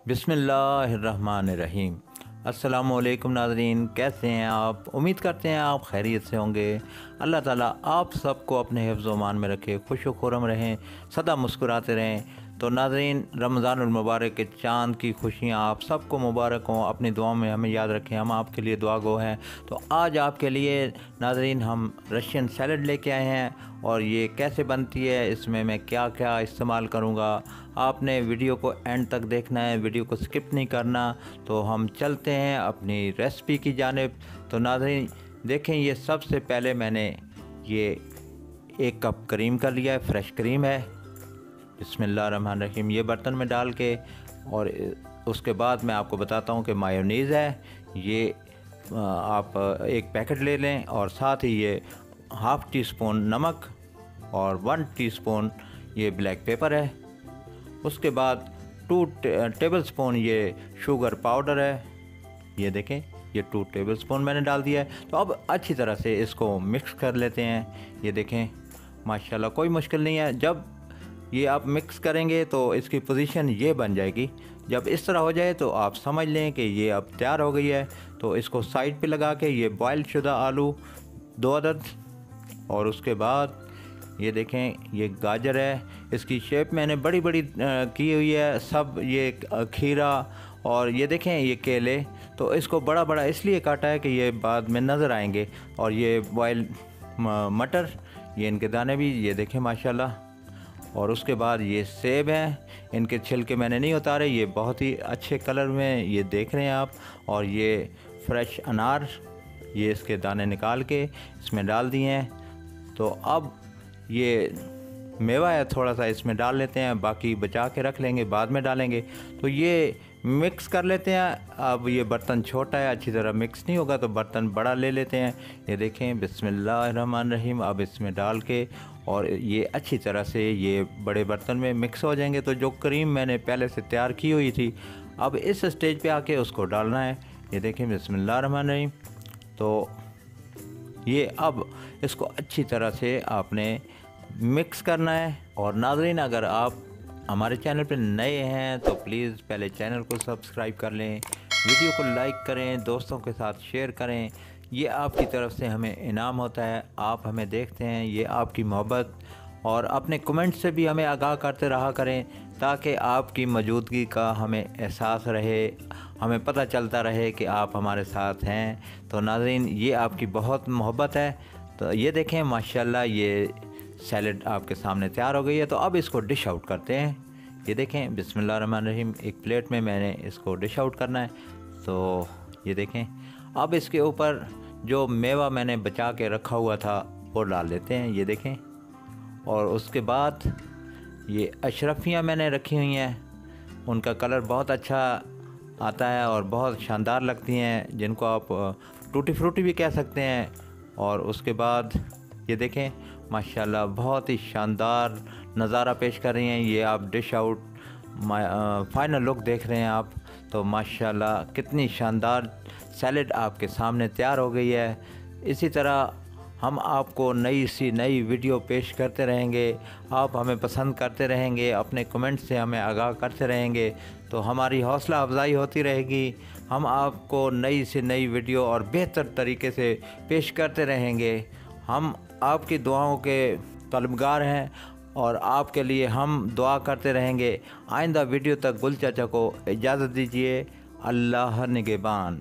बिस्मिल्लाहिर्रहमानिर्रहीम। अस्सलाम वालेकुम नाज़रीन, कैसे हैं आप? उम्मीद करते हैं आप खैरियत से होंगे। अल्लाह ताला आप सबको अपने हिफ्ज़ व मान में रखे, खुश व खुर्रम रहें, सदा मुस्कुराते रहें। तो नाज़रीन, रमज़ानुल मुबारक के चाँद की खुशियाँ आप सबको मुबारक हों। अपनी दुआ में हमें याद रखें, हम आपके लिए दुआ गो हैं। तो आज आपके लिए नाज़रीन हम रशियन सैलड लेके आए हैं और ये कैसे बनती है, इसमें मैं क्या क्या इस्तेमाल करूँगा, आपने वीडियो को एंड तक देखना है, वीडियो को स्किप नहीं करना। तो हम चलते हैं अपनी रेसिपी की जानिब। तो नाज़रीन देखें, ये सबसे पहले मैंने ये 1 कप क्रीम का लिया है, फ्रेश क्रीम है। बिस्मिल्लाहिर्रहमानिर्रहीम। ये बर्तन में डाल के और उसके बाद मैं आपको बताता हूँ कि मायोनीज़ है, ये आप 1 पैकेट ले लें और साथ ही ये ½ टीस्पून नमक और 1 टीस्पून ये ब्लैक पेपर है। उसके बाद 2 टेबलस्पून ये शुगर पाउडर है। ये देखें, ये 2 टेबलस्पून मैंने डाल दिया है। तो अब अच्छी तरह से इसको मिक्स कर लेते हैं। ये देखें, माशाल्लाह कोई मुश्किल नहीं है। जब ये आप मिक्स करेंगे तो इसकी पोजीशन ये बन जाएगी। जब इस तरह हो जाए तो आप समझ लें कि ये अब तैयार हो गई है। तो इसको साइड पे लगा के ये बॉयल शुदा आलू 2 अदद, और उसके बाद ये देखें ये गाजर है, इसकी शेप मैंने बड़ी बड़ी की हुई है सब। ये खीरा और ये देखें ये केले, तो इसको बड़ा बड़ा इसलिए काटा है कि ये बाद में नज़र आएंगे। और ये बॉयल मटर, ये इनके दाने भी ये देखें माशाल्लाह। और उसके बाद ये सेब हैं, इनके छिलके मैंने नहीं उतारे, ये बहुत ही अच्छे कलर में ये देख रहे हैं आप। और ये फ्रेश अनार, ये इसके दाने निकाल के इसमें डाल दिए हैं। तो अब ये मेवा है थोड़ा सा इसमें डाल लेते हैं, बाकी बचा के रख लेंगे, बाद में डालेंगे। तो ये मिक्स कर लेते हैं। अब ये बर्तन छोटा है, अच्छी तरह मिक्स नहीं होगा, तो बर्तन बड़ा ले लेते हैं। ये देखें, बिस्मिल्लाहिर्रहमानिर्रहीम। अब इसमें डाल के और ये अच्छी तरह से ये बड़े बर्तन में मिक्स हो जाएंगे। तो जो क्रीम मैंने पहले से तैयार की हुई थी, अब इस स्टेज पे आके उसको डालना है। ये देखें, बिस्मिल्लाहिर्रहमानिर्रहीम। तो ये अब इसको अच्छी तरह से आपने मिक्स करना है। और नाज़रीन, अगर आप हमारे चैनल पर नए हैं तो प्लीज़ पहले चैनल को सब्सक्राइब कर लें, वीडियो को लाइक करें, दोस्तों के साथ शेयर करें। ये आपकी तरफ से हमें इनाम होता है, आप हमें देखते हैं, ये आपकी मोहब्बत। और अपने कमेंट से भी हमें आगाह करते रहा करें, ताकि आपकी मौजूदगी का हमें एहसास रहे, हमें पता चलता रहे कि आप हमारे साथ हैं। तो नाज़रीन, ये आपकी बहुत मोहब्बत है। तो ये देखें माशाल्लाह, ये सैलड आपके सामने तैयार हो गई है। तो अब इसको डिश आउट करते हैं। ये देखें, बिस्मिल्लाहिर्रहमानिर्रहीम। एक प्लेट में मैंने इसको डिश आउट करना है। तो ये देखें, अब इसके ऊपर जो मेवा मैंने बचा के रखा हुआ था वो डाल लेते हैं। ये देखें, और उसके बाद ये अशरफियाँ मैंने रखी हुई हैं, उनका कलर बहुत अच्छा आता है और बहुत शानदार लगती हैं, जिनको आप टूटी फ्रूटी भी कह सकते हैं। और उसके बाद ये देखें माशाल्लाह बहुत ही शानदार नज़ारा पेश कर रही हैं। ये आप डिश आउट फाइनल लुक देख रहे हैं आप। तो माशाल्लाह कितनी शानदार सैलड आपके सामने तैयार हो गई है। इसी तरह हम आपको नई सी नई वीडियो पेश करते रहेंगे, आप हमें पसंद करते रहेंगे, अपने कमेंट से हमें आगाह करते रहेंगे, तो हमारी हौसला अफजाई होती रहेगी। हम आपको नई से नई वीडियो और बेहतर तरीके से पेश करते रहेंगे। हम आपकी दुआओं के तलबगार हैं और आपके लिए हम दुआ करते रहेंगे। आइंदा वीडियो तक गुल चाचा को इजाज़त दीजिए। अल्लाह निगहबान।